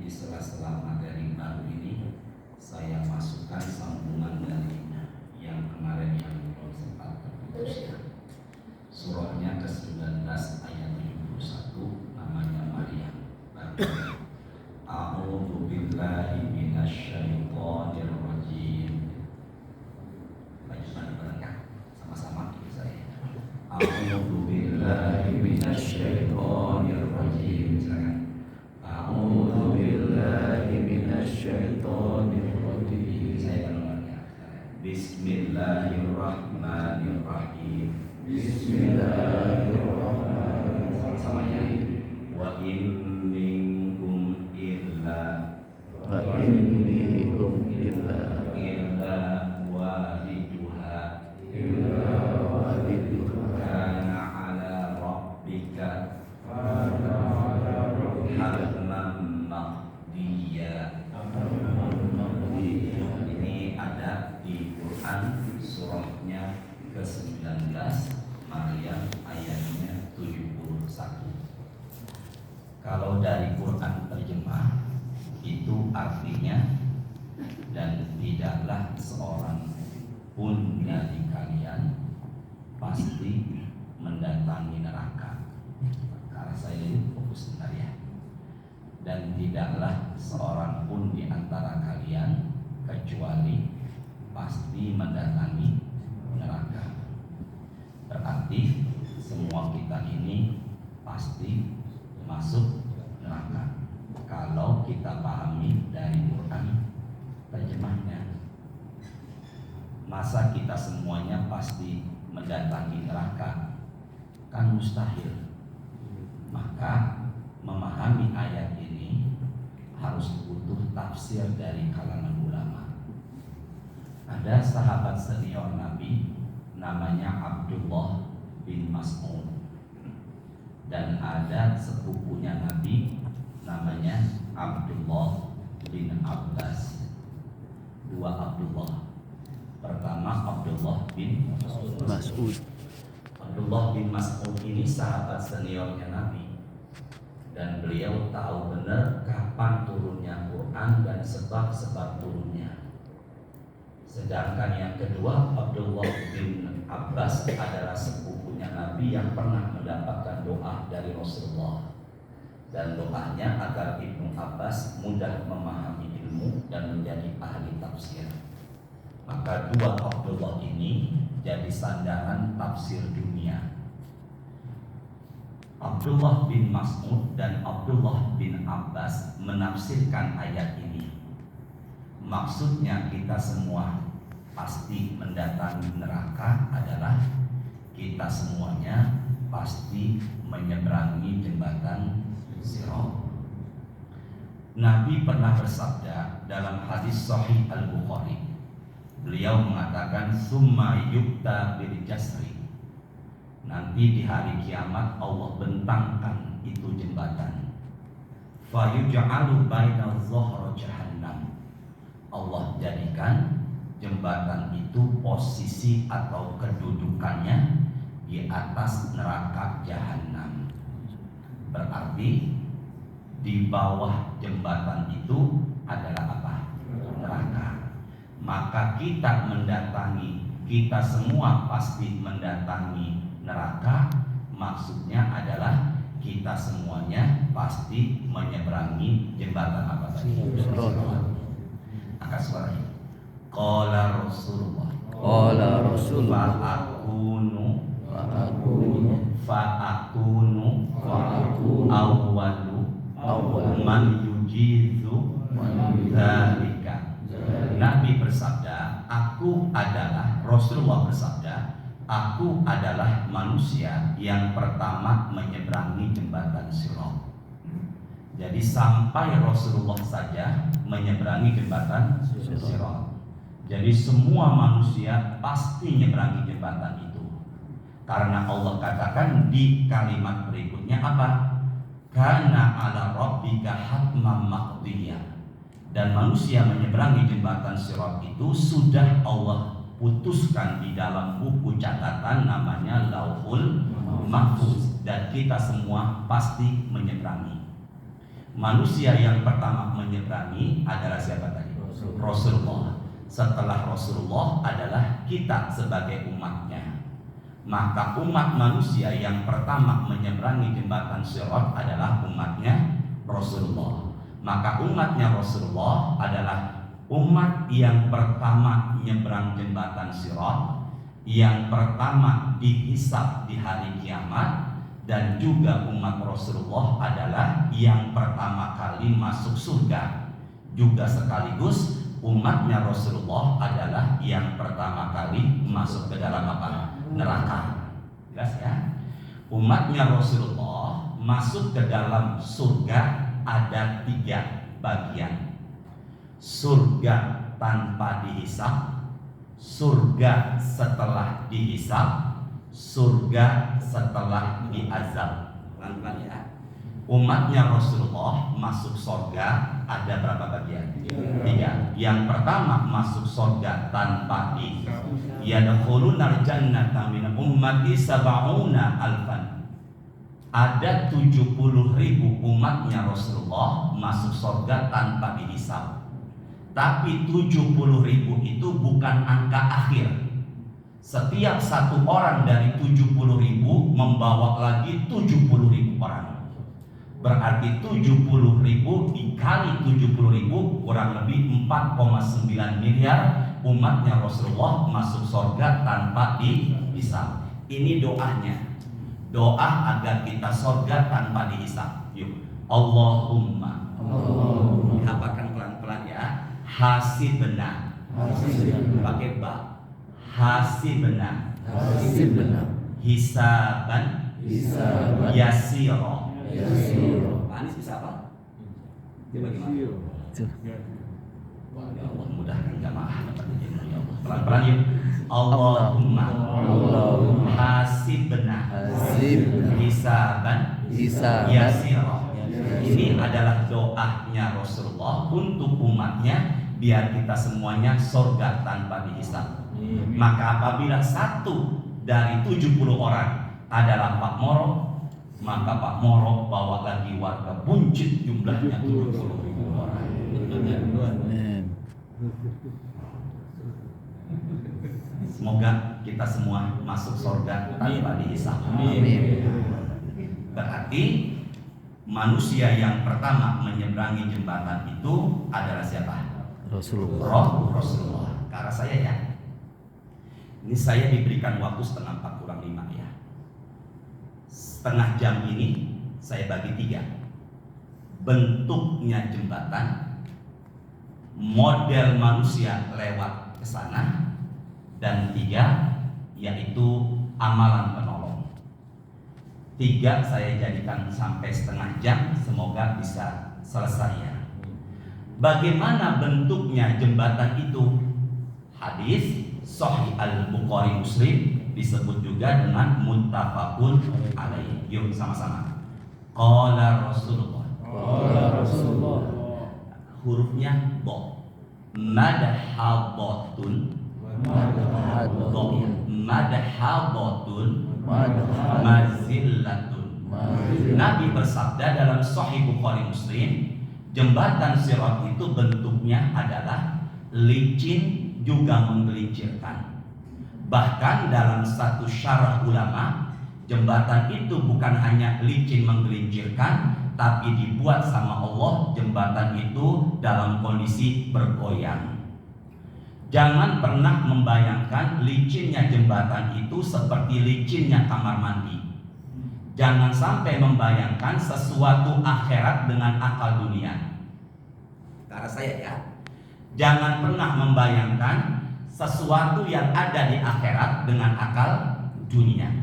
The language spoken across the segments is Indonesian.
di sela-sela materi baru ini saya masukkan sambungan dari yang kemarin yang belum sempat terputus ya. Surahnya ke-19 ayat 71 namanya Maryam. A'udzu billahi minasyaitonir rajim. Baca bareng sama-sama gitu saya. A'udzu billahi minasyaitonir rajim. Silakan. A'udzu billahi minasyaitonir rajim. Saya ulangi. Bismillahirrahmanirrahim. Bismillahirrahmanirrahim. Sama-samanya. Wa in minkum illa waliduha kana ala rabbika hatman maqdiya. Ini ada di Quran surahnya ke-19 Maryam ayatnya 71. Kalau dari Quran terjemah itu artinya, dan tidaklah seorang pun dari kalian pasti mendatangi neraka. Karena saya ini fokus sebentar ya. Dan tidaklah seorang pun di antara kalian kecuali pasti mendatangi neraka. Berarti semua kita ini pasti masuk neraka kalau kita pahami dari Quran terjemahnya. Masa kita semuanya pasti mendatangi neraka? Kan mustahil. Maka memahami ayat ini harus butuh tafsir dari kalangan ulama. Ada sahabat senior Nabi namanya Abdullah bin Mas'ud, dan ada sepupunya Nabi namanya Abdullah bin Abbas. Dua Abdullah. Pertama Abdullah bin Mas'ud. Abdullah bin Mas'ud ini sahabat seniornya Nabi, dan beliau tahu benar kapan turunnya Quran dan sebab-sebab turunnya. Sedangkan yang kedua Abdullah bin Abbas adalah sepupunya Nabi yang pernah mendapatkan doa dari Rasulullah, dan doanya agar Ibnu Abbas mudah memahami ilmu dan menjadi ahli tafsir. Maka dua Abdullah ini jadi sandaran tafsir dunia. Abdullah bin Mas'ud dan Abdullah bin Abbas menafsirkan ayat ini. Maksudnya kita semua pasti mendatangi neraka adalah kita semuanya pasti menyeberangi jembatan Sirat. Nabi pernah bersabda dalam hadis Sahih Al-Bukhari. Beliau mengatakan summa yukta bil jasri. Nanti di hari kiamat Allah bentangkan itu jembatan. Fa yuj'alu baina dhahra jahannam. Allah jadikan jembatan itu posisi atau kedudukannya di atas neraka jahanam. Berarti di bawah jembatan itu adalah apa? Neraka. Maka kita semua pasti mendatangi neraka. Maksudnya adalah kita semuanya pasti menyeberangi jembatan apa tadi? Angkat suaranya. Qala Rasulullah. Fa'akunu awwalu man yujizu dzalika. Nabi bersabda, Rasulullah bersabda, aku adalah manusia yang pertama menyeberangi jembatan Sirat. Jadi sampai Rasulullah saja menyeberangi jembatan Sirat. Jadi semua manusia pasti menyeberangi jembatan itu. Karena Allah katakan di kalimat berikutnya apa? Kana ala rabbika hatman maqdiyah. Dan manusia menyeberangi jembatan Sirat itu sudah Allah putuskan di dalam buku catatan namanya Lauhul Mahfuz, dan kita semua pasti menyeberangi. Manusia yang pertama menyeberangi adalah siapa tadi? Rasulullah. Setelah Rasulullah adalah kita sebagai umatnya. Maka umat manusia yang pertama menyeberangi jembatan Sirat adalah umatnya Rasulullah. Maka umatnya Rasulullah adalah umat yang pertama menyeberang jembatan Sirat, yang pertama dihisab di hari kiamat, dan juga umat Rasulullah adalah yang pertama kali masuk surga. Juga sekaligus umatnya Rasulullah adalah yang pertama kali masuk ke dalam apa? Neraka. Jelas ya? Umatnya Rasulullah masuk ke dalam surga ada 3 bagian. Surga tanpa dihisab, surga setelah dihisab, surga setelah diazab. Pelan-pelan ya. Umatnya Rasulullah masuk surga ada berapa bagian? 3. Yang pertama masuk surga tanpa dihisab. Yadkhulunal jannata min ummati sab'una alfan. Ada 70.000 umatnya Rasulullah masuk surga tanpa dihisab. Tapi 70.000 itu bukan angka akhir. Setiap satu orang dari 70.000 membawa lagi 70.000 orang. Berarti 70.000 dikali 70.000 kurang lebih 4,9 miliar umatnya Rasulullah masuk surga tanpa dihisab. Ini doanya. Doa agar kita surga tanpa dihisab. Yuk. Allahumma. Hafalkan pelan-pelan ya. Hasibna. Pakai ba. Hasibna. Hisaban. Yasiro. Pak Anies bisa apa? Dia bagaimana? Ya Allah, mudahkan jamaah dapat ilmu ya Allah. Pelan-pelan yuk. Allahumma hasibna hisaban yasira. Ini adalah doanya Rasulullah untuk umatnya biar kita semuanya surga tanpa dihisab. Maka apabila satu dari 70 orang adalah Pak Moro, maka Pak Moro bawa lagi warga buncit jumlahnya 70.000 orang. Semoga kita semua masuk surga tanpa dihisab. Berarti manusia yang pertama menyeberangi jembatan itu adalah siapa? Rasulullah. Ke arah saya ya. Ini saya diberikan waktu setengah 4 kurang 5 ya. Setengah jam ini saya bagi 3. Bentuknya jembatan, model manusia lewat ke sana, dan 3 yaitu amalan penolong. 3 saya jadikan sampai setengah jam, semoga bisa selesai ya. Bagaimana bentuknya jembatan itu? Hadis Sahih Al-Bukhari Muslim disebut juga dengan muttafaqun alaih. Yuk sama-sama. Qala Rasulullah. Hurufnya bo. Madhabatun. Madhabatun. Mazillatun. Nabi bersabda dalam Sahih Bukhari Muslim, jembatan Sirat itu bentuknya adalah licin juga menggelincirkan. Bahkan dalam satu syarah ulama, jembatan itu bukan hanya licin menggelincirkan, tapi dibuat sama Allah jembatan itu dalam kondisi bergoyang. Jangan pernah membayangkan licinnya jembatan itu seperti licinnya kamar mandi. Jangan sampai membayangkan sesuatu akhirat dengan akal dunia. Karena saya ya, jangan pernah membayangkan sesuatu yang ada di akhirat dengan akal dunia.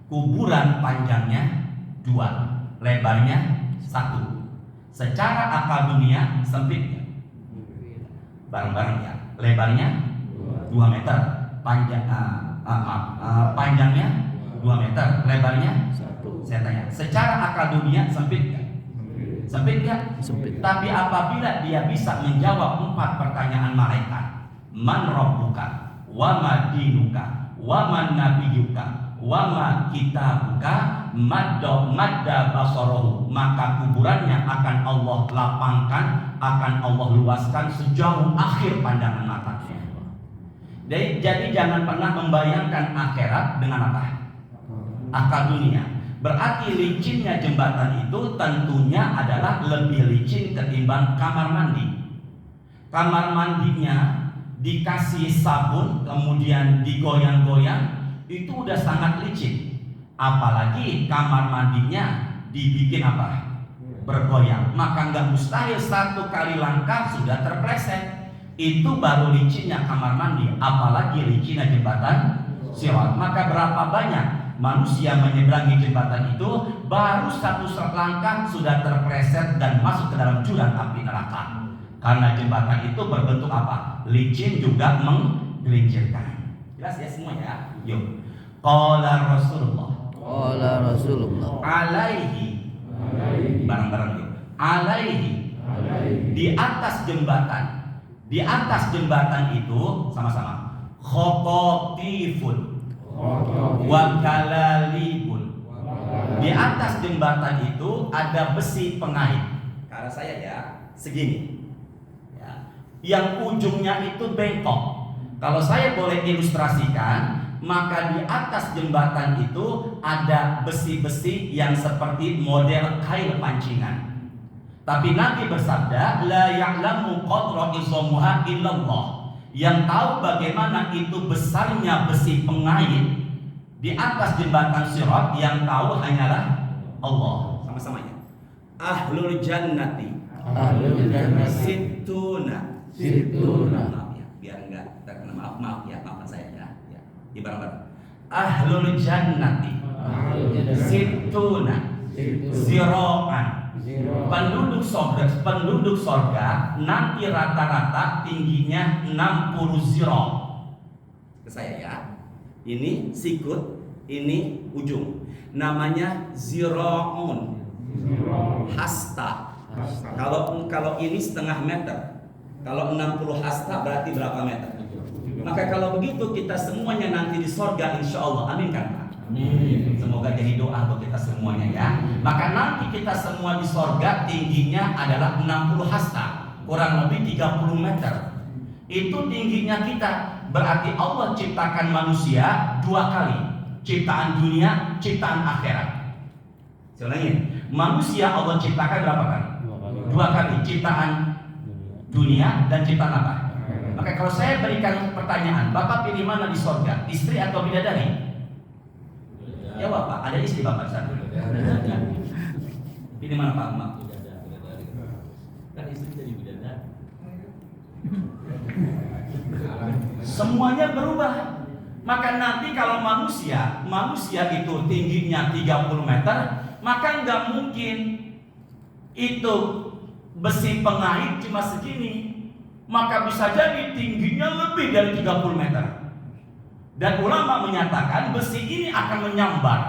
Kuburan panjangnya 2, lebarnya 1. Secara akal dunia sempit, bareng-bareng ya. Lebarnya 2 meter, panjangnya 2 meter, lebarnya 1. Saya tanya, secara akal dunia sempit gak? Sempit gak? Sempit. Tapi apabila dia bisa menjawab 4 pertanyaan malaikat, man rabbuka, wa ma dinuka, wa man nabiyuka, wama kitabuka madda basarahu, maka kuburannya akan Allah lapangkan, akan Allah luaskan sejauh akhir pandangan matanya. Jadi jangan pernah membayangkan akhirat dengan apa? Akal dunia. Berarti licinnya jembatan itu tentunya adalah lebih licin ketimbang kamar mandi. Kamar mandinya dikasih sabun kemudian digoyang-goyang, itu udah sangat licin. Apalagi kamar mandinya dibikin apa? Bergoyang. Maka nggak mustahil satu kali langkah sudah terpleset. Itu baru licinnya kamar mandi, apalagi licinnya jembatan Sirat. Maka berapa banyak manusia menyeberangi jembatan itu, baru satu langkah sudah terpleset dan masuk ke dalam jurang api neraka. Karena jembatan itu berbentuk apa? Licin juga menggelincirkan. Jelas ya semua ya? Yuk. Qala Rasulullah. Alaihi. Bareng-bareng yuk. Alaihi. Di atas jembatan. Di atas jembatan itu sama-sama. Khototifun wa kalalibun. Di atas jembatan itu ada besi pengait. Karena saya ya segini. Yang ujungnya itu bengkok. Kalau saya boleh ilustrasikan, maka di atas jembatan itu ada besi-besi yang seperti model kail pancingan. Tapi Nabi bersabda, la ya'lamu qadra izamuha illallah. Yang tahu bagaimana itu besarnya besi pengait di atas jembatan Sirat, yang tahu hanyalah Allah. Sama-sama ya. Ahlul jannati sittuna. Maaf ya, biar enggak terkena maaf ya, maafkan saya ya. Di bareng-bareng. Ahlul jannati sittuna zira'an. Penduduk sorga nanti rata-rata tingginya 60 zira. Ke saya ya. Ini sikut, ini ujung. Namanya zira'un. Hasta. Kalau ini setengah meter. Kalau 60 hasta berarti berapa meter? Maka kalau begitu kita semuanya nanti di sorga, insya Allah. Amin kan Pak? Amin. Semoga jadi doa buat kita semuanya ya. Maka nanti kita semua di sorga tingginya adalah 60 hasta, kurang lebih 30 meter. Itu tingginya kita. Berarti Allah ciptakan manusia dua kali. Ciptaan dunia, ciptaan akhirat. Saya ulangi. Manusia Allah ciptakan berapa kali? Dua kali. Ciptaan dunia dan ciptaan apa? Maka kalau saya berikan pertanyaan, Bapak pilih mana di sorga? Istri atau bidadari? Ya Bapak, ada istri Bapak sana. Pilih mana Pak? Kan istri jadi bidadari. Semuanya berubah. Maka nanti kalau manusia itu tingginya 30 meter, maka nggak mungkin itu besi pengait cuma segini. Maka bisa jadi tingginya lebih dari 30 meter. Dan ulama menyatakan besi ini akan menyambar,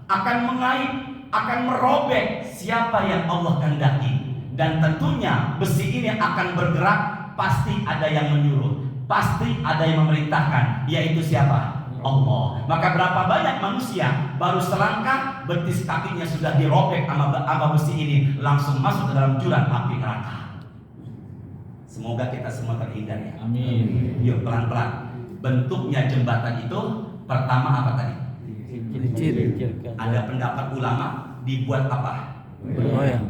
akan mengait, akan merobek siapa yang Allah kehendaki. Dan tentunya besi ini akan bergerak, pasti ada yang menyuruh, pasti ada yang memerintahkan, yaitu siapa? Allah. Maka berapa banyak manusia baru selangkah betis kakinya sudah dirobek sama besi ini, langsung masuk ke dalam jurang api neraka. Semoga kita semua terhindar ya. Amin. Yuk pelan-pelan. Bentuknya jembatan itu pertama apa tadi? Ada pendapat ulama dibuat apa?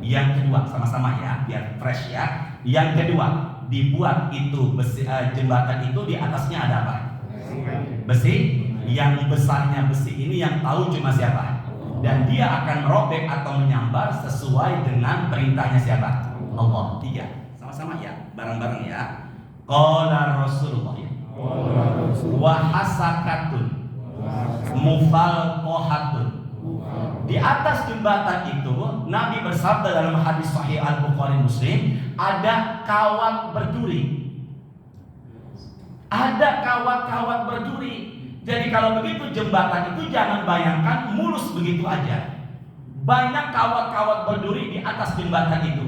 Yang kedua sama-sama ya, biar fresh ya. Yang kedua dibuat itu besi, jembatan itu di atasnya ada apa? Besi. Yang besarnya besi ini yang tahu cuma siapa? Dan dia akan merobek atau menyambar sesuai dengan perintahnya siapa? Allah. Tiga. Sama-sama ya, bareng-bareng ya. Qala Rasulullah wa hasakatun mufalqahatun. Di atas jembatan itu Nabi bersabda dalam hadis sahih Al-Bukhari Muslim, ada kawat berduri. Ada kawat-kawat berduri. Jadi kalau begitu jembatan itu jangan bayangkan mulus begitu aja. Banyak kawat-kawat berduri di atas jembatan itu.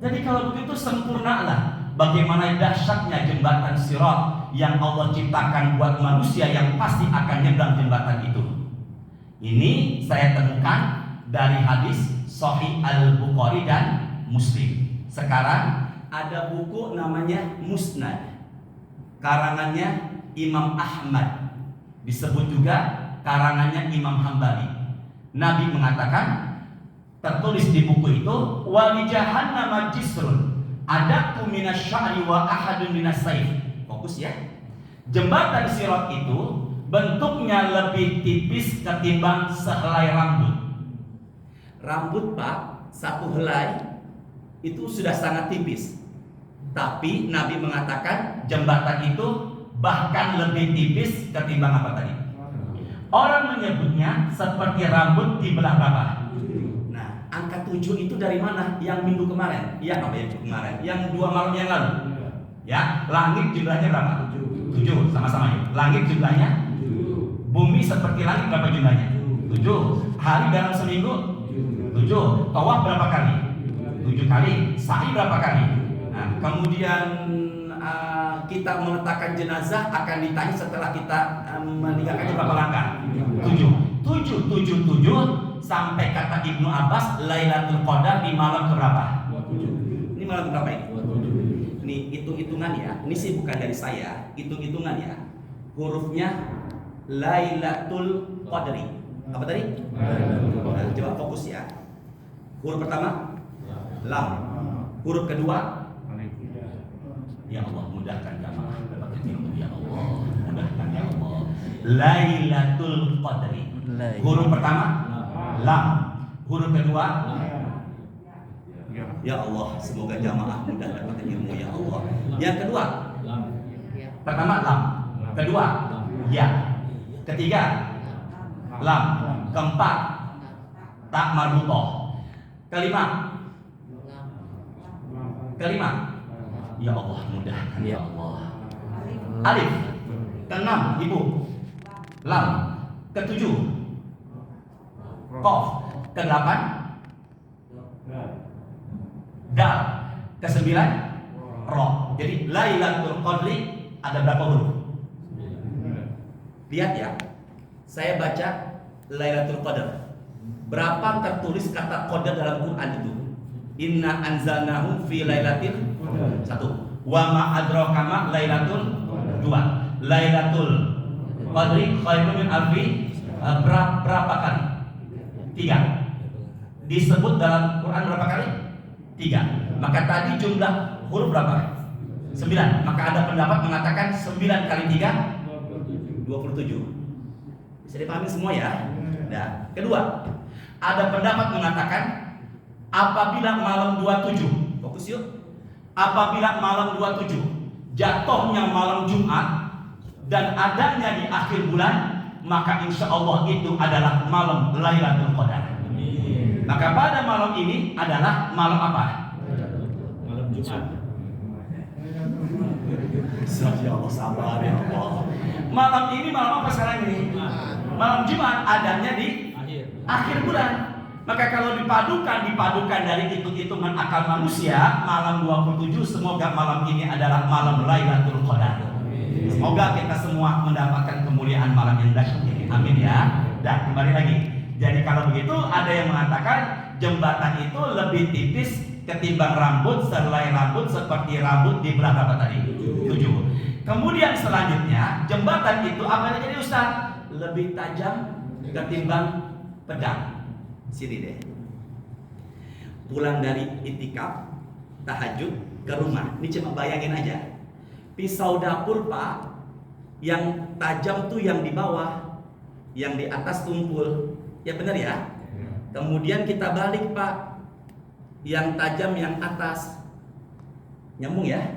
Jadi kalau begitu sempurnalah bagaimana dahsyatnya jembatan Sirat yang Allah ciptakan buat manusia yang pasti akan nyebrang jembatan itu. Ini saya temukan dari hadis Sahih Al-Bukhari dan Muslim. Sekarang ada buku namanya Musnad, karangannya Imam Ahmad, disebut juga karangannya Imam Hambali. Nabi mengatakan, tertulis di buku itu, wali jahannam jisrun adaku minas sya'ri wa ahadun minas saif. Fokus ya. Jembatan Sirat itu bentuknya lebih tipis ketimbang sehelai rambut. Rambut Pak, satu helai itu sudah sangat tipis. Tapi Nabi mengatakan jembatan itu bahkan lebih tipis ketimbang apa tadi? Orang menyebutnya seperti rambut di belah berapa? Nah, angka 7 itu dari mana? Yang minggu kemarin? Iya, apa ya kemarin? Yang 2 malam yang lalu. Ya, langit jumlahnya berapa? 7, sama-sama ya. Langit jumlahnya 7. Bumi seperti langit berapa jumlahnya? 7. Hari dalam seminggu 7. Tawaf berapa kali? 7 kali. Sa'i berapa kali? Nah, kemudian kita meletakkan jenazah akan ditanya setelah kita meninggalkannya berapa langkah? 7 sampai kata Ibnu Abbas Lailatul Qadar di malam keberapa? Ini malam keberapa ini? Ini hitung-hitungan ya. Ini sih bukan dari saya, hitung-hitungan ya. Hurufnya Lailatul Qadri. Apa tadi? Nah, coba fokus ya. Huruf pertama lam. Huruf kedua, ya Allah mudahkan jamaah dapat ilmu, ya Allah mudahkan ya Allah. Lailatul Qadri. Huruf pertama lam. Huruf kedua ya Allah, semoga jamaah mudah dapat ilmu ya Allah. Yang kedua, pertama lam, kedua ya, ketiga lam, keempat tak marbutoh, kelima ya Allah mudahkan ya Allah. Alif, keenam ibu, lam, ketujuh qaf, kedelapan dal, kesembilan ro. Jadi Lailatul Qadri ada berapa huruf? Lihat ya, saya baca Lailatul Qadar. Berapa tertulis kata qadar dalam Quran itu? Inna anzalnahu fi lailatil 1. Wa ma adraka ma lailatul 2. Lailatul Qadri khairun min alfi berapa kali? 3. Disebut dalam Quran berapa kali? 3. Maka tadi jumlah huruf berapa? 9. Maka ada pendapat mengatakan 9 kali 3 27. Bisa dipahami semua ya? Nah, kedua, ada pendapat mengatakan apabila malam 27, fokus yuk. Apabila malam 27 jatuhnya malam Jumat dan adanya di akhir bulan, maka insya Allah itu adalah malam Lailatul Qadar. Maka pada malam ini adalah malam apa? Malam Jumat. Ya Allah, sabar ya Allah. Malam ini malam apa sekarang ini? Malam Jumat, adanya di akhir bulan. Maka kalau dipadukan dari hitung-hitungan akal manusia, malam 27 semoga malam ini adalah malam Lailatul Qadar. Semoga kita semua mendapatkan kemuliaan malam yang dahsyat ini. Amin ya. Dan kembali lagi. Jadi kalau begitu ada yang mengatakan jembatan itu lebih tipis ketimbang rambut, sehelai rambut seperti rambut di belah berapa tadi? 7. Kemudian selanjutnya jembatan itu apa yang jadi Ustaz? Lebih tajam ketimbang pedang. Sini deh. Pulang dari itikaf, tahajud ke rumah. Ini cuma bayangin aja. Pisau dapur Pak, yang tajam tuh yang di bawah, yang di atas tumpul. Ya benar ya? Kemudian kita balik Pak, yang tajam yang atas. Nyambung ya?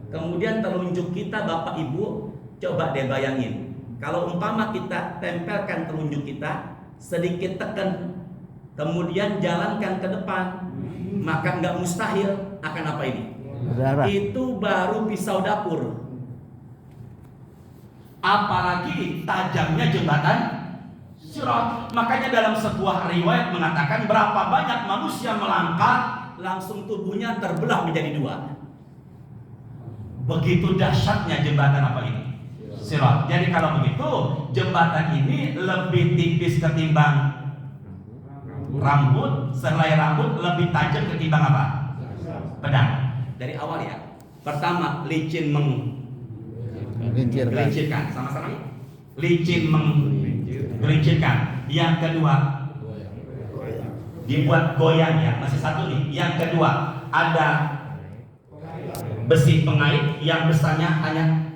Kemudian telunjuk kita Bapak Ibu, coba deh bayangin. Kalau umpama kita tempelkan telunjuk kita, sedikit tekan, kemudian jalankan ke depan, maka nggak mustahil akan apa ini? Berdarah. Itu baru pisau dapur. Apalagi tajamnya jembatan Sirat. Makanya dalam sebuah riwayat mengatakan berapa banyak manusia melangkah, langsung tubuhnya terbelah menjadi 2. Begitu dahsyatnya jembatan apa ini? Sirat. Jadi kalau begitu jembatan ini lebih tipis ketimbang rambut, sehelai rambut lebih tajam ketimbang apa? Pedang. Dari awal ya. Pertama licin menggelincirkan, sama-sama ya. Licin menggelincirkan. Yang kedua dibuat goyang ya, masih satu nih. Yang kedua ada besi pengait yang besarnya hanya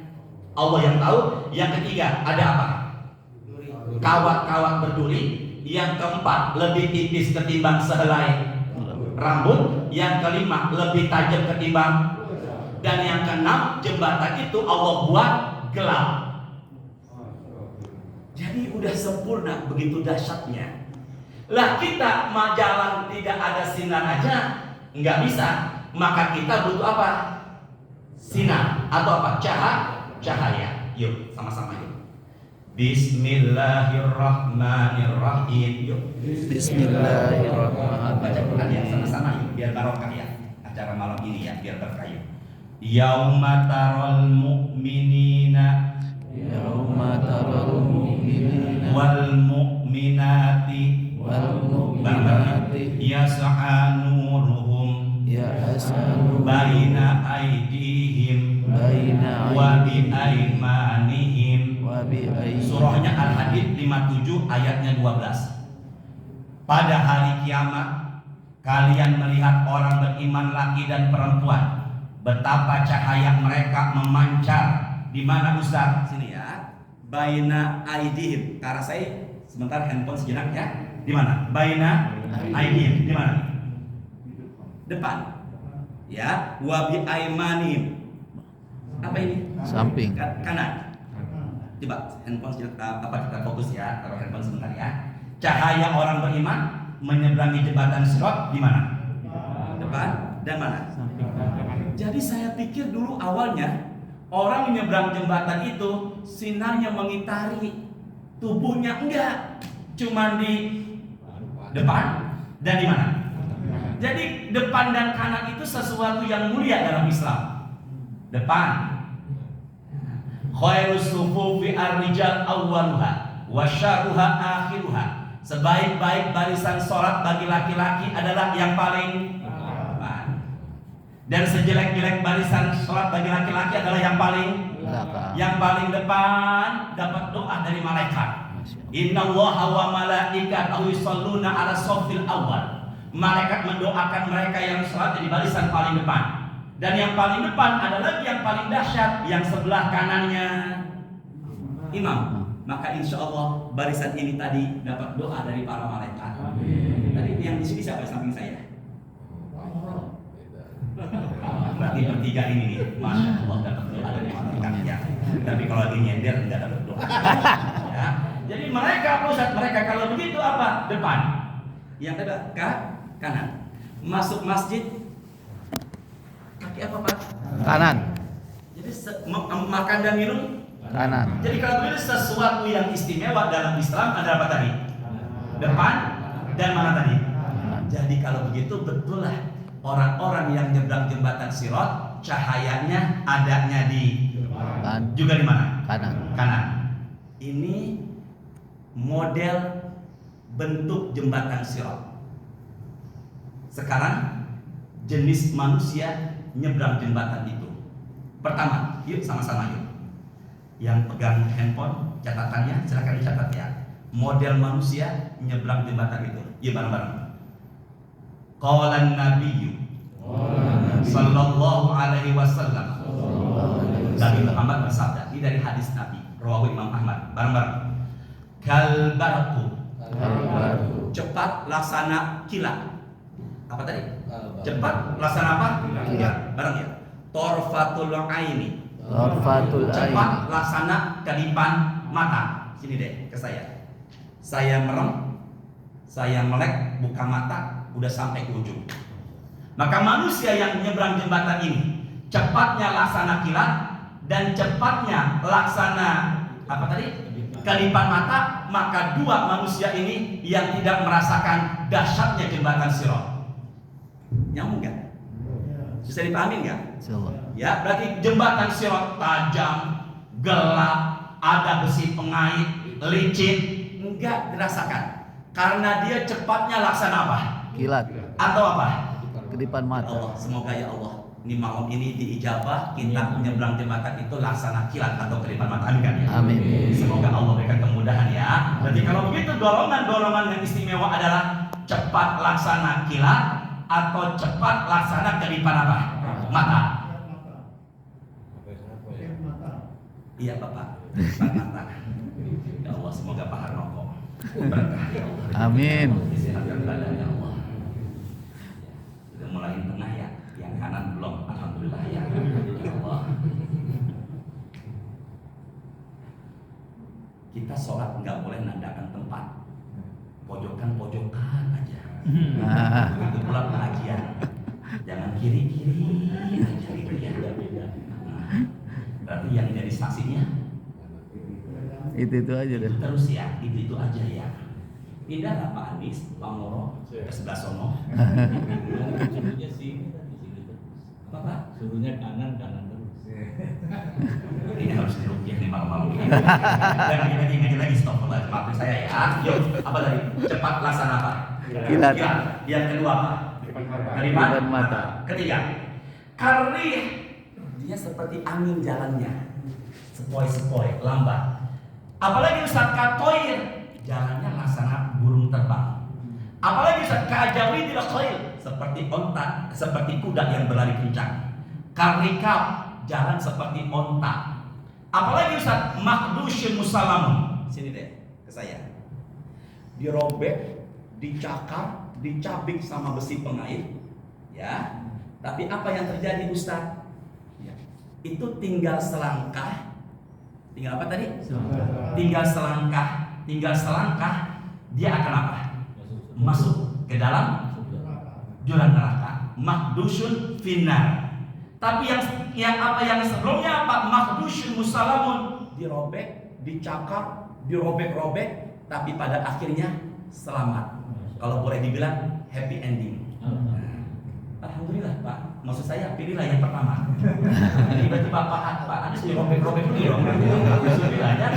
Allah yang tahu. Yang ketiga ada apa? Kawat-kawat berduri. Yang keempat lebih tipis ketimbang sehelai rambut. Yang kelima lebih tajam ketimbang. Dan yang keenam jembatan itu Allah buat gelap. Jadi udah sempurna, begitu dahsyatnya. Lah kita mau jalan tidak ada sinar aja nggak bisa, maka kita butuh apa? Sinar atau apa? Cahaya. Yuk sama-sama yuk. Bismillahirrahmanirrahim. Yuk. Bismillahirrahmanirrahim. Baca Quran ya sama-sama yuk, biar barokah ya acara malam ini ya, biar berkah yuk. Yauma taral mu'minina wal mu'minati yas'a nuruhum baina aydihim wa bi aymanihim. Surahnya Al-Hadid 57 ayatnya 12. Pada hari kiamat kalian melihat orang beriman laki dan perempuan, betapa cahaya mereka memancar. Di mana Ustaz? Sini ya. Baina aidihim. Ke arah saya sebentar, handphone sejenak ya. Di mana? Baina aidihim. Di mana? Depan. Ya. Wa bi aimanihim. Apa ini? Samping. Kanan. Coba handphone sejenak, kita fokus ya. Taruh handphone sebentar ya. Cahaya orang beriman menyeberangi jembatan Sirat di mana? Depan dan mana? Jadi saya pikir dulu awalnya orang menyeberang jembatan itu sinarnya mengitari tubuhnya, enggak, cuma di depan dan di mana? Jadi depan dan kanan itu sesuatu yang mulia dalam Islam. Depan. Khairus sufufi ar-rijal awwaluha wa syarruha akhiruha. Sebaik-baik barisan sholat bagi laki-laki adalah yang paling depan. Dan sejelek-jelek barisan sholat bagi laki-laki adalah yang paling belakang. Yang paling depan dapat doa dari malaikat. Innallaha wa malaikatahu yusholluna 'ala shaffil awwal. Malaikat mendoakan mereka yang sholat di barisan paling depan. Dan yang paling depan adalah yang paling dahsyat, yang sebelah kanannya imam. Maka insya Allah barisan ini tadi dapat doa dari para malaikat. Tadi yang di sini siapa samping saya? Berarti bertiga ini nih, masya Allah dapat doa dari malaikat ya. Tapi kalau lagi nyender nggak dapat doa. Ya. Jadi mereka pusat mereka kalau begitu apa? Depan. Yang kedua kanan. Masuk masjid kaki apa Pak? Kanan. Jadi makan dan minum Kanan. Jadi kalau begitu sesuatu yang istimewa dalam Islam ada apa tadi? Depan dan mana tadi? Jadi kalau begitu betul lah orang-orang yang nyebrang jembatan Sirat cahayanya adanya di Kanan. juga di mana? Kanan. Ini model bentuk jembatan Sirat. Sekarang jenis manusia nyebrang jembatan itu. Pertama, yuk sama-sama yuk. Yang pegang handphone catatannya silakan dicatat ya. Model manusia nyebrang jembatan itu. Yuk bareng-bareng. Qala Nabiyyu sallallahu alaihi wasallam. Nabi Muhammad bersabda, ini dari hadis Nabi, rawahu Imam Ahmad. Bareng-bareng. Kal barqu. Cepat laksana kilat. Apa tadi? Cepat laksana apa? Kilat. Bareng ya. Torfatul aini. Cepat laksana kedipan mata. Sini deh ke saya. Saya merem, saya melek, buka mata, udah sampai ke ujung. Maka manusia yang menyeberang jembatan ini cepatnya laksana kilat dan cepatnya laksana apa tadi? Kedipan mata. Maka dua manusia ini yang tidak merasakan dahsyatnya jembatan Sirat. Nyambung nggak? Bisa dipahami nggak? Ya, berarti jembatan Sirat tajam, gelap, ada besi pengait, licin, enggak dirasakan. Karena dia cepatnya laksana apa? Kilat. Atau apa? Kedipan Ya mata. Allah, semoga ya Allah ini malam ini diijabah kita menyeberang jembatan itu laksana kilat atau kedipan mata. Amin kan ya? Amin. Semoga Allah berikan kemudahan ya. Berarti kalau begitu golongan-golongan yang istimewa adalah cepat laksana kilat atau cepat laksana kedipan apa? Mata. Iya Bapak, kedipan mata. Ya Allah, semoga Pak Harnoko berkah ya Allah. Amin. Disehatkan badan ya Allah. Sudah mulai tengah ya, yang kanan belum. Alhamdulillah ya. Ya Allah. Kita sholat nggak boleh nandakan tempat, pojokan aja. Nah, Itu pula pengajian, jangan kiri aja gitu ya. Nah, berarti yang jadi saksinya itu aja deh. terus ya, itu aja ya. Pindah lah Pak Anies, Pak Moro ke sebelah sono. Suruhnya sini tadi sini terus. Apa Pak? Suruhnya kanan terus. Ini harus dirupiah nih malam-malam ini. Dan lagi stop maafin saya ya. Yuk, apa tadi? Cepat laksana apa? Kilat. Yang kedua apa? Kedipan mata. Ketiga, karih. Dia seperti angin jalannya, sepoi-sepoi, lambat. Apalagi Ustaz katoir, jalannya laksana burung terbang. Apalagi Ustaz kajawi tidak koil, seperti onta, seperti kuda yang berlari kencang. Karikap, jalan seperti onta. Apalagi Ustaz makdusyun musalamun. Sini deh ke saya. Dirobek, dicakar, dicabik sama besi pengait, ya. Tapi apa yang terjadi Ustaz? Ya. Itu tinggal selangkah. Tinggal apa tadi? Tinggal selangkah, dia akan apa? Masuk ke dalam jurang neraka. Makdusyun finnar. Tapi yang sebelumnya apa? Makdusyun musalamun, dirobek, dicakar, dirobek-robek, tapi pada akhirnya selamat. Kalau boleh dibilang happy ending. Alhamdulillah Pak. Maksud saya pilihlah yang pertama. Tiba-tiba Pak Anies dirobek-robek dulu. Alhamdulillah ya.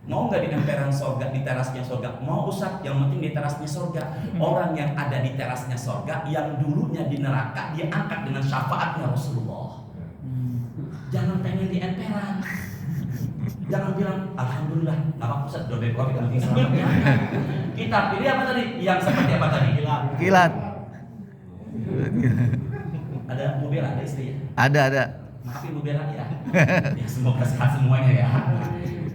Mau nggak di emperan sorga, di terasnya sorga? Mau Ustaz, yang penting di terasnya sorga. Orang yang ada di terasnya sorga, yang dulunya di neraka, dia angkat dengan syafaatnya Rasulullah. Jangan pengen di emperan. Jangan bilang alhamdulillah, nggak apa-apa Ustaz, dobek-dobek nanti selamatnya. Kita pilih apa tadi? Yang seperti apa tadi? Kilat. Ada Bu Bella, ada istri ya? Ada. Maafin Bu Bella ya. Ya semoga sehat semuanya ya.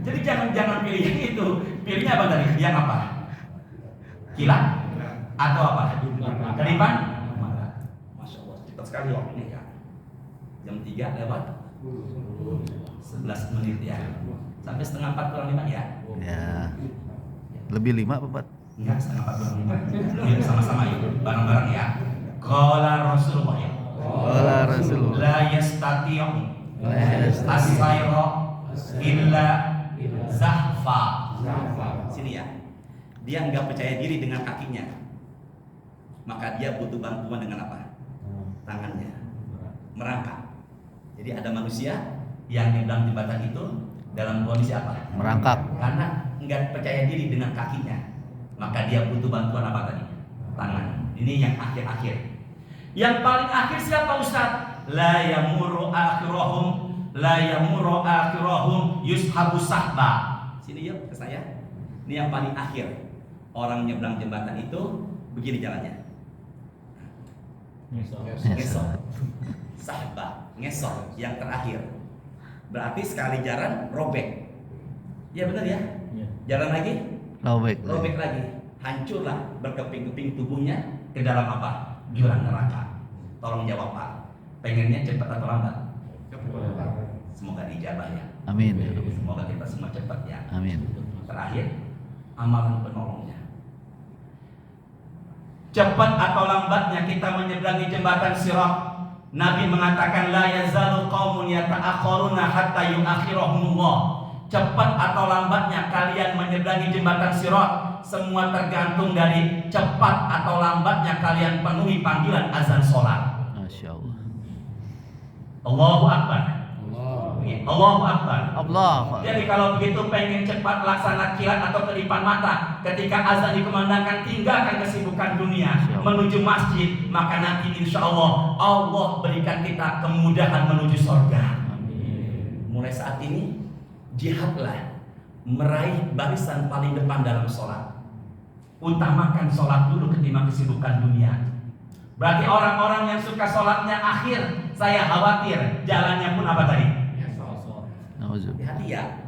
Jadi jangan pilih yang itu. Pilihnya apa tadi? Yang apa? Kilat atau apa? Kedipan? Masya Allah, cepat sekali waktunya ya. Jam 3 lewat 11 menit ya. Sampai setengah 4 kurang 5 ya. Ya. Lebih 5 apa 4? Enggak, setengah 4 kurang 5. Yuk sama-sama yuk, bareng-bareng ya. Qala Rasulullah ya. Qala Rasulullah. La yastati'u La yastati'u as-sayra illa zahfa. Sini ya. Dia enggak percaya diri dengan kakinya. Maka dia butuh bantuan dengan apa? Tangannya. Merangkak. Jadi ada manusia yang nyebrang jembatan itu dalam kondisi apa? Merangkak. Karena enggak percaya diri dengan kakinya. Maka dia butuh bantuan apa tadi? Tangan. Ini yang akhir-akhir. Yang paling akhir siapa Ustaz? La yamuru akhirohum yushabu sahba. Sini yuk ke saya. Ini yang paling akhir. Orang nyebrang jembatan itu begini jalannya. Ngesok. Sahba, ngesok yang terakhir. Berarti sekali jalan robek. Ya benar ya? Jalan lagi? Robek lagi. Hancurlah berkeping-keping tubuhnya ke dalam apa? Jurang neraka. Tolong jawab Pak. Pengennya cepat atau lambat? Semoga dijabah ya. Amin. Semoga kita semua cepat ya. Amin. Terakhir, amalan penolongnya. Cepat atau lambatnya kita menyeberangi jembatan Sirat. Nabi mengatakan la yazalu qaumun yata'akhiruna hatta yu'akhirahumullah. Cepat atau lambatnya kalian menyeberangi jembatan Sirat, semua tergantung dari cepat atau lambatnya kalian penuhi panggilan azan sholat. Masya Allah. Allahu Akbar. Allahu Akbar. Allah. Jadi kalau begitu pengen cepat laksana kilat atau kedipan mata, ketika azan dikumandangkan tinggalkan kesibukan dunia menuju masjid, maka nanti insya Allah Allah berikan kita kemudahan menuju surga. Mulai saat ini jihadlah meraih barisan paling depan dalam sholat. Utamakan sholat dulu ketimbang kesibukan dunia. Berarti orang-orang yang suka sholatnya akhir, saya khawatir jalannya pun apa tadi? Hati ya.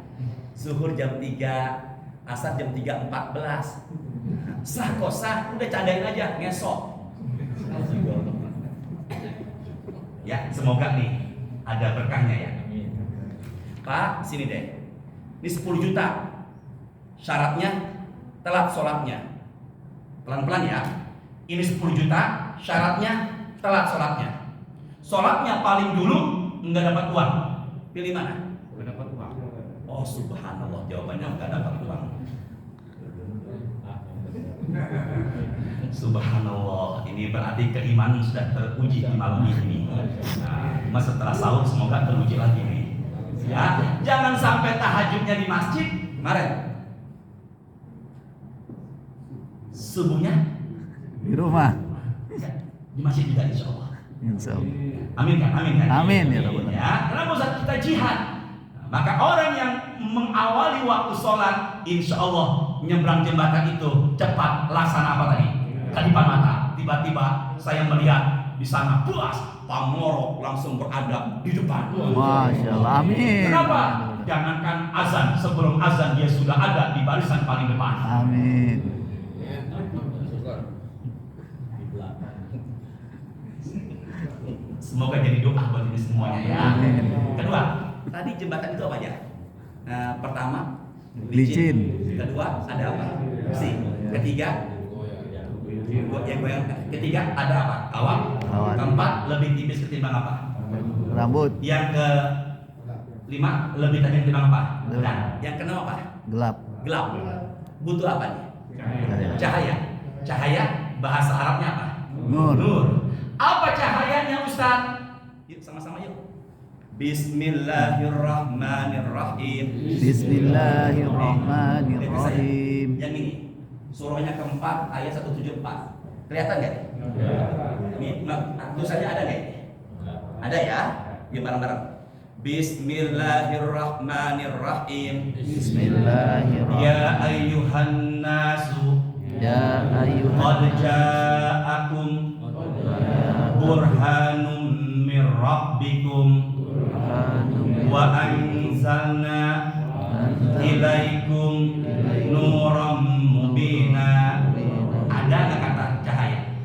Zuhur jam 3, asar jam 3.14. Sah kok sah, udah candain aja, ngesok. Ya, semoga nih ada berkahnya ya. Pak, sini deh. Ini 10 juta. Syaratnya telat sholatnya. Pelan-pelan ya. Ini 10 juta, syaratnya telat sholatnya. Sholatnya paling dulu nggak dapat uang. Pilih mana? Nggak dapat uang. Oh subhanallah, jawabannya nggak dapat uang. Subhanallah, ini berarti keimanan sudah teruji di malam ini. Nah, setelah sahur semoga teruji lagi nih. Ya, jangan sampai tahajudnya di masjid kemarin. Subuhnya Di rumah. di masjid juga insya Allah. Insya Allah. Amin kan? Amin kan? Amin ya Rabbal Alamin. Ya, kenapa saat kita jihad? Maka orang yang mengawali waktu sholat, insya Allah nyebrang jembatan itu cepat laksana apa tadi? Kadipan mata. Tiba-tiba saya melihat di sana puas pamorok langsung beradab di depan. Masya Allah. Amin. Kenapa? Jangankan azan, sebelum azan dia sudah ada di barisan paling depan. Amin. Semoga jadi doa buat ini semuanya ya. Amin. Kedua, tadi jembatan itu apa ya? Pertama, Licin. Kedua, ada apa? Besi. Ketiga, goyang. Ketiga, ada apa? Awan. Awan. Keempat, lebih tipis ketimbang apa? Rambut. Yang ke lima, lebih tajam ketimbang apa? Gelap. Dan yang keenam apa? Gelap. Gelap. Butuh apa nih? Cahaya. Cahaya. Cahaya bahasa Arabnya apa? Nur. Nur. Apa cahayanya Ustaz? Yuk sama-sama yuk. Bismillahirrahmanirrahim. Bismillahirrahmanirrahim. Yang ini surahnya keempat ayat 174. Kelihatan nggak? Ini tulisannya ada nggak? Ada ya? Yuk bareng-bareng. Bismillahirrahmanirrahim. Bismillahirrahmanirrahim. Ya ayyuhan nasu. Ya ayyuhan. Qad ja'akum burhanum mir rabbikum wa anzalna ilaikum nuram mubina. Ada nggak kata cahaya?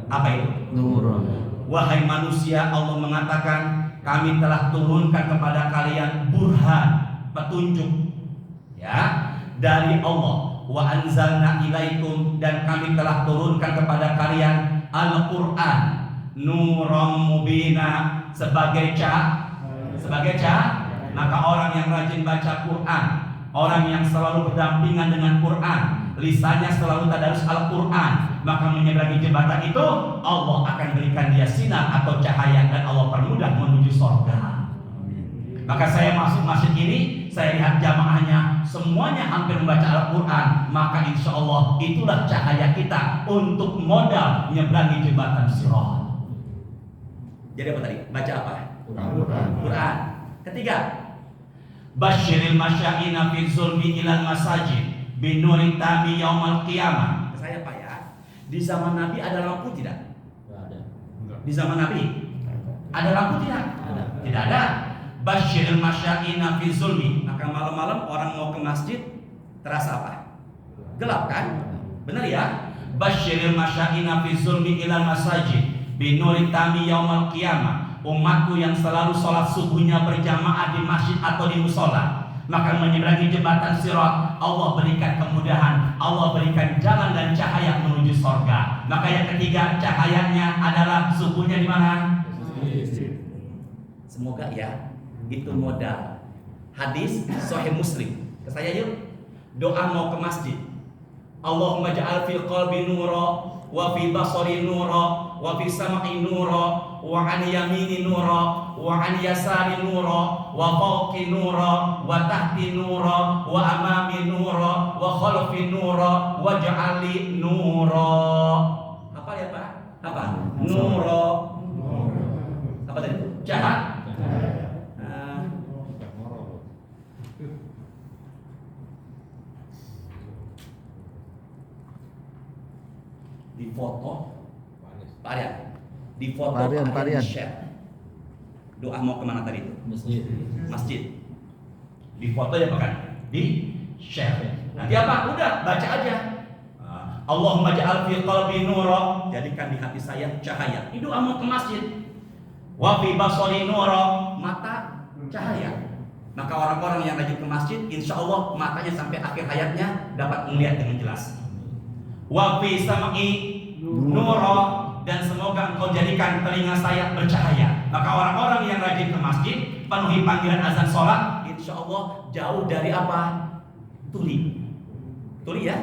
Apa itu? Nur. Wahai manusia, Allah mengatakan kami telah turunkan kepada kalian burhan, petunjuk ya dari Allah. Wa anzalna ilaikum, dan kami telah turunkan kepada kalian Al-Quran nuram mubina, sebagai maka orang yang rajin baca Quran, orang yang selalu berdampingan dengan Quran, lisannya selalu tadarus Al-Quran, maka menyeberangi jembatan itu Allah akan berikan dia sinar atau cahaya dan Allah permudah menuju surga. Maka saya masuk masjid ini, saya lihat jamaahnya semuanya hampir membaca Al-Quran, maka insya Allah itulah cahaya kita untuk modal menyeberangi jembatan Sirat. Jadi apa tadi? Baca apa? Quran. Ketiga, basyiril masya'ina fi zulmi ilal masajid binuri tami yaumal qiyamah. Saya Pak ya, di zaman Nabi ada lampu tidak? Tidak ada. Di zaman Nabi ada lampu tidak? Tidak ada. Basyiril masya'ina fi zulmi. Maka malam-malam orang mau ke masjid terasa apa? Gelap kan? Benar ya? Basyiril masya'ina fi zulmi ilal masajid binuri tami yaumal qiyamah. Umatku yang selalu sholat subuhnya berjamaah di masjid atau di musola, maka menyeberangi jembatan Sirat Allah berikan kemudahan, Allah berikan jalan dan cahaya menuju surga. Maka yang ketiga, cahayanya adalah subuhnya di mana? Semoga ya itu modal. Hadis Sahih Muslim. Ke saya yuk. Doa mau ke masjid. Allahumma ja'al fil qalbi nura wa fi basari nura wa fis sama'i nura, wa an yamini nura, wa an yasari nura, wa fawqi nura, wa tahti nura, wa amami nura, wa khalfi nura, wa ja'ali nura. Apa ya Pak? Apa? Nura. Apa tadi? Cahaya. Di foto Pak Aryan, di foto Pak Aryan. share. Doa mau kemana tadi itu? Masjid. Di foto ya Pak kan? Di share. Nanti apa? Udah baca aja. Allahumma ja'al fi qalbi nura, jadikan di hati saya cahaya. Itu doa mau ke masjid. Wa fi basari nura, mata cahaya. Maka orang-orang yang rajin ke masjid, insya Allah matanya sampai akhir hayatnya dapat melihat dengan jelas. Wa fi sama'i nura, dan semoga engkau jadikan telinga saya bercahaya. Maka orang-orang yang rajin ke masjid, penuhi panggilan azan sholat, insya Allah jauh dari apa? Tuli. Tuli ya?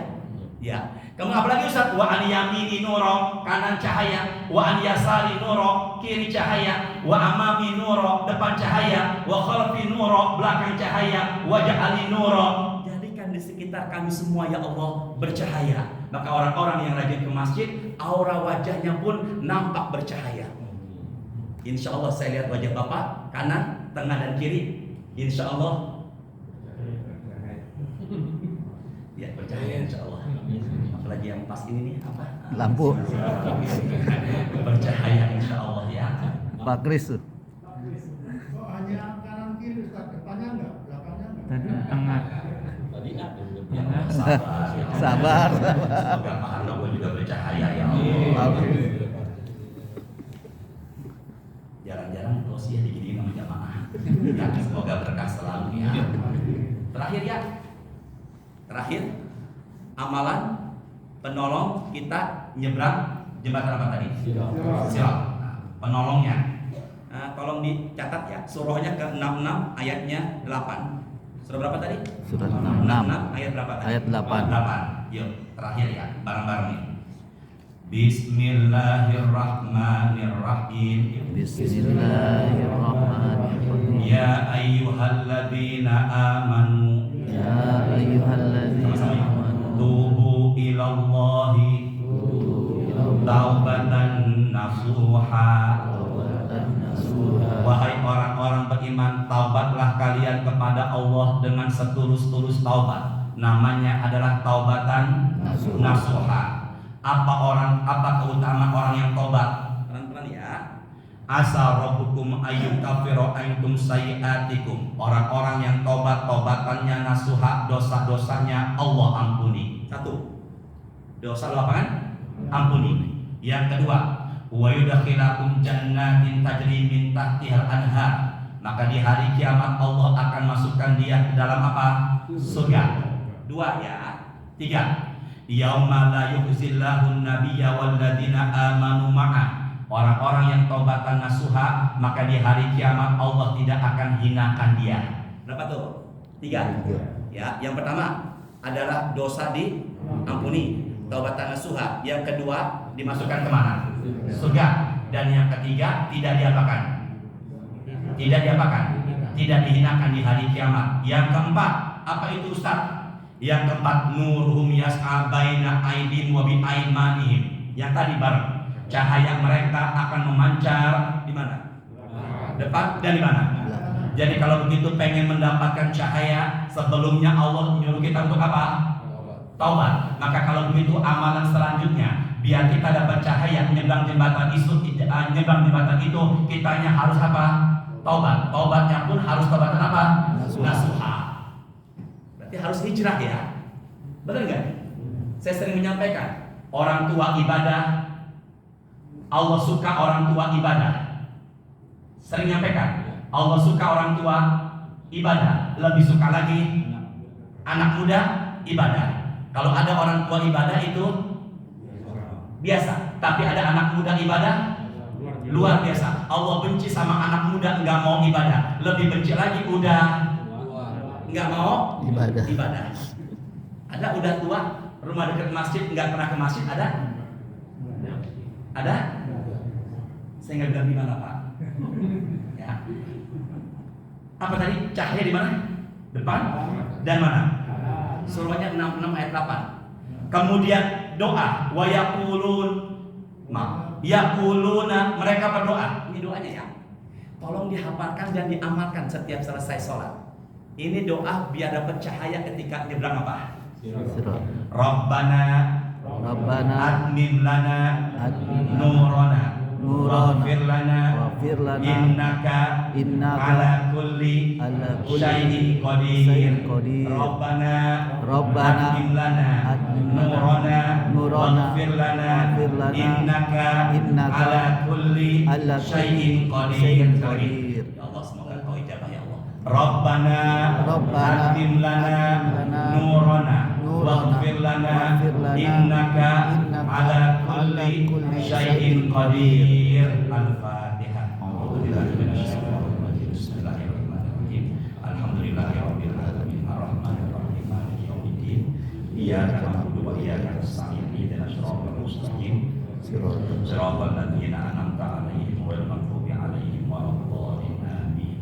Ya. Kamu apalagi Ustaz? Wa an yamini nura, kanan cahaya. Wa an yasari nura, kiri cahaya. Wa amami nura, depan cahaya. Wa khalfi nura, belakang cahaya. Wa ja'ali nura, jadikan di sekitar kami semua ya Allah bercahaya. Maka orang-orang yang rajin ke masjid, aura wajahnya pun nampak bercahaya. Insya Allah saya lihat wajah Bapak, kanan, tengah dan kiri. Insya Allah ya bercahaya insya Allah. Apalagi yang pas ini nih apa? Lampu. Bercahaya insya Allah ya. Pak Kris tuh. Hanya kanan kiri Ustaz, depannya enggak, belakangnya enggak. Tadi tengah. Tadi ada Ya, sabar. Sabar. Semoga Pak Arno juga bercahaya ya Allah. Jarang-jarang tausiah diginiin sama jamaah. Ya, semoga berkah selalu ya. Terakhir ya. Terakhir, amalan penolong kita nyebrang jembatan apa tadi? Sirat. Nah, penolongnya. Tolong dicatat ya. Surahnya ke-66 ayatnya 8. Surah berapa tadi? Surat 66 66 ayat berapa tadi? ayat 8. 8. Yuk, terakhir ya, bareng-bareng nih. Bismillahirrahmanirrahim. Bismillahirrahmanirrahim. Ya ayyuhalladzina amanu, Ya ayyuhalladzina amanu tubu ilallahi taubatan nasuha. Wahai orang-orang beriman, taubatlah kalian kepada Allah dengan setulus-tulus taubat. Namanya adalah taubatan nasuha. Apa keutamaan orang yang taubat? Pelan-pelan ya. Asa rabbukum ayyukaffiru ankum sayyi'atikum. Orang-orang yang taubatannya nasuha, dosa-dosanya Allah ampuni. Satu, dosa lo apa kan? Ampuni. Yang kedua, wa yudkhilakum jannatin tajri min tahtihal anhar. Maka di hari kiamat Allah akan masukkan dia ke dalam apa? Surga. Dua ya. Tiga, yauma la yukhzillahu an-nabiyya walladzina amanu ma'ah. Orang-orang yang taubatan nasuha, maka di hari kiamat Allah tidak akan hinakan dia. Berapa tuh? Tiga. Ya, yang pertama adalah dosa diampuni, taubatan nasuha. Yang kedua dimasukkan kemana? Surga. Dan yang ketiga tidak diapakan? Tidak diapakan? Tidak dihinakan di hari kiamat. Yang keempat, apa itu Ustaz? Yang keempat, nuruhum yas'a baina aydihim wa bi aymanihim. Yang tadi bareng. Cahaya mereka akan memancar di mana? Depan dan di mana? Jadi kalau begitu pengen mendapatkan cahaya, sebelumnya Allah menyuruh kita untuk apa? Taubat. Maka kalau begitu amalan selanjutnya, biar kita dapat cahaya menyeberang jembatan itu, kitanya harus apa? Taubat. Taubatnya pun harus taubatan apa? Nasuha. Berarti harus hijrah ya. Benar nggak? Saya sering menyampaikan, orang tua ibadah, Allah suka orang tua ibadah. Sering nyampaikan, Allah suka orang tua ibadah, lebih suka lagi anak muda ibadah. Kalau ada orang tua ibadah itu biasa, tapi ada anak muda ibadah luar biasa. Allah benci sama anak muda nggak mau ibadah, lebih benci lagi udah nggak mau ibadah. Ada udah tua, rumah dekat masjid nggak pernah ke masjid, ada? Ada? Saya nggak bilang di mana Pak. Ya. Apa tadi? Cahaya di mana? Depan dan mana? Surahnya 66 ayat 8. Kemudian doa wa yaqulun yaquluna, mereka berdoa. Ini doanya ya. Tolong dihafalkan dan diamalkan setiap selesai sholat. Ini doa biar dapat cahaya ketika nyebrang apa? Sirat. Rabbana Rabbana admin lana admin lana nurana nurana waghfir lana waghfir lana innaka innaka ala kulli ala kulli syai'in syai'in qadir. qadir. Rabbana Rabbana admin lana admin lana nurana waghfir lana innaka innaka ala kulli ala kulli syai'in syai'in qadir. qadir. Ya Allah, semoga kau ijabah ya Allah. Rabbana admin lana nurana waghfir lana innaka ala kulli syai'in qadir. Al-Fatihah. Bismillahirrahmanirrahim. Alhamdulillahirabbil alamin arrahmanir rahim maliki yaumiddin. Iyyaka na'budu wa iyyaka nasta'in ihdinas siratal mustaqim siratal ladzina an'amta 'alaihim ghairil maghdubi 'alaihim waladdallin.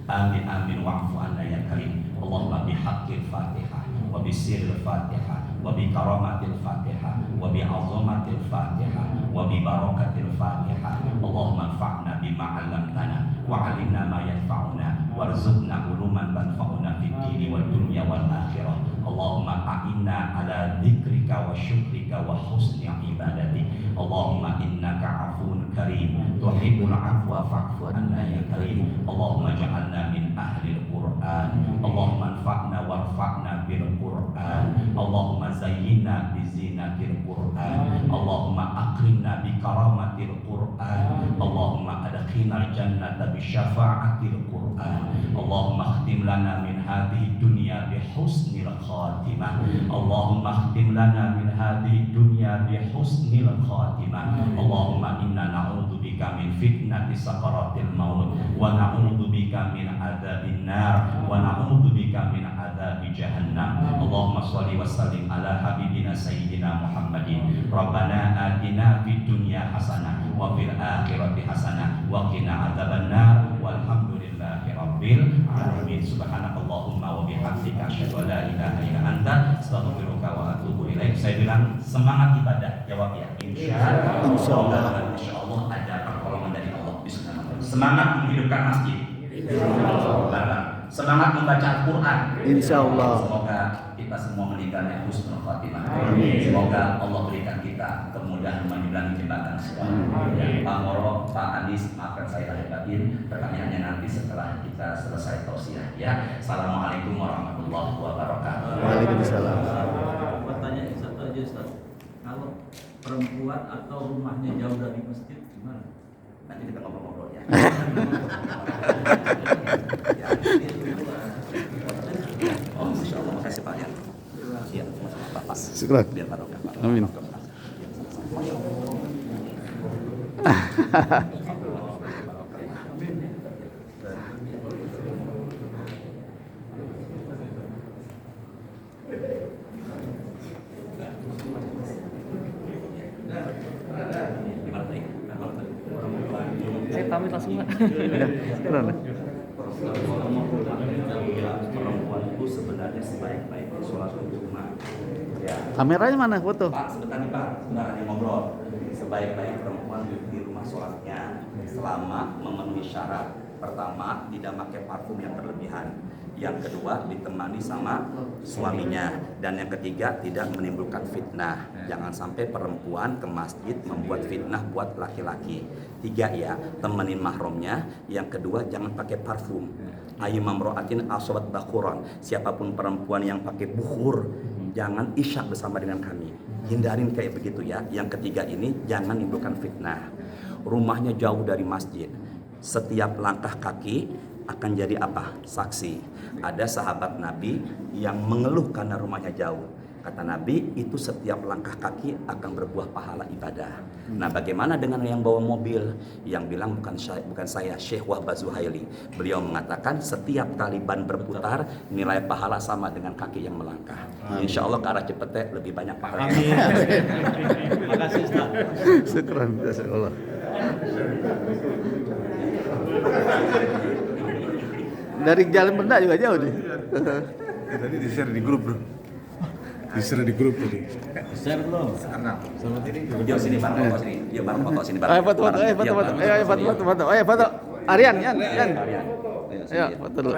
Amin amin wa'fu anna ya karim. Allahumma bihaqqil Fatihah wa bisirril Fatihah wa bi karamatil Fatihah wa bi 'azamatil Fatihah wa bi barakatil Fatihah. Allahumma anfa'na bima 'allamtana wa 'allimna ma yanfa'una warzuqna uluman tanfa'una fid dini wad dunya wal akhirah. Allahumma a'inna ala dzikrika wa syukrika wa husni ibadatik. Allahumma innaka 'afuwun karim tuhibbul 'afwa fa'fu anna ya karim. Allahumma ja'alna min ahlil Qur'an. Allahumma anfa'na warfa'na bil Qur'an. Allahumma zayyinna bi zinatil Qur'an. Allahumma akrimna bi karamatil Qur'an. Allahumma adkhilna jannata bi syafa'atil Qur'an. Allahumma khtim lana min hadhihi dunya bi husnil khatimah. Allahumma khtim lana min hadhihi dunya bi husnil khatimah. Allahumma inna na'udzubika min fitnati sakaratil maut wa na'udzubika min adzabin nar wa na'udzubika min adzabi jahannam. Allahumma shalli wa sallim ala habibina sayyidina Muhammadin. Rabbana atina fid dunya hasanah wa fil akhirati hasanah wa qina adzabannar. Walhamdulillahi rabbil alamin. Subhanakallahumma wa bihamdika asyhadu an la ilaha illa anta astaghfiruka wa atubu ilaik. Saya bilang semangat ibadah, jawab ya. Insyaallah. Insyaallah ada pertolongan dari Allah. Bismillah. Semangat menghidupkan masjid. Semangat membaca Al-Quran. Insyaallah. Semoga kita semua meninggalnya husnul khatimah. Semoga Allah berikan kita kemudahan menyeberangi jembatan sirat. Pak Moro, Pak Anies, maafkan saya lahir batin. Pertanyaannya nanti setelah kita selesai tausiah ya. Assalamualaikum warahmatullahi wabarakatuh. Waalaikumsalam. Pertanyaan satu aja Ustaz. Kalau perempuan atau rumahnya jauh dari masjid gimana? Nanti kita ngobrol-ngobrol ya. Oh, Masya Allah, makasih Pak ya. Iya, Pak. Syukur. Biar barokah, Pak. Amin. Gimana tadi? Saya pamit langsung Pak. Perempuan itu sebenarnya sebaik-baiknya sholat di rumah. Ya. Kameranya mana foto? Pak, sebentar nih Pak, sebentar lagi ngobrol. Sebaik-baik perempuan di rumah sholatnya selama memenuhi syarat. Pertama, tidak pakai parfum yang berlebihan. Yang kedua, ditemani sama suaminya. Dan yang ketiga, tidak menimbulkan fitnah. Jangan sampai perempuan ke masjid membuat fitnah buat laki-laki. Tiga ya, temenin mahramnya. Yang kedua, jangan pakai parfum. Ayu mamro'atin asobat bakuron. Siapapun perempuan yang pakai bukhur, jangan isyak bersama dengan kami. Hindarin kayak begitu ya. Yang ketiga ini, jangan menimbulkan fitnah. Rumahnya jauh dari masjid. Setiap langkah kaki akan jadi apa? Saksi. Ada sahabat Nabi yang mengeluh karena rumahnya jauh. Kata Nabi, itu setiap langkah kaki akan berbuah pahala ibadah. Nah, bagaimana dengan yang bawa mobil? Yang bilang bukan saya, Syekh Wahbah Zuhaili. Beliau mengatakan setiap kali ban berputar, nilai pahala sama dengan kaki yang melangkah. Insya Allah ke arah Cipete lebih banyak pahala. Terima kasih Ustaz. Syukran. Jazakallah. Dari Jalan Benda juga jauh nih. Tadi di-share di grup, bro. Di-share di grup tadi. Share belum? Yo sini bareng foto sini. Yo bareng foto sini bareng. Ayo foto. Ayo foto. Ayo foto. Aryan, Yan. Ayo, Ayo sini. foto dulu.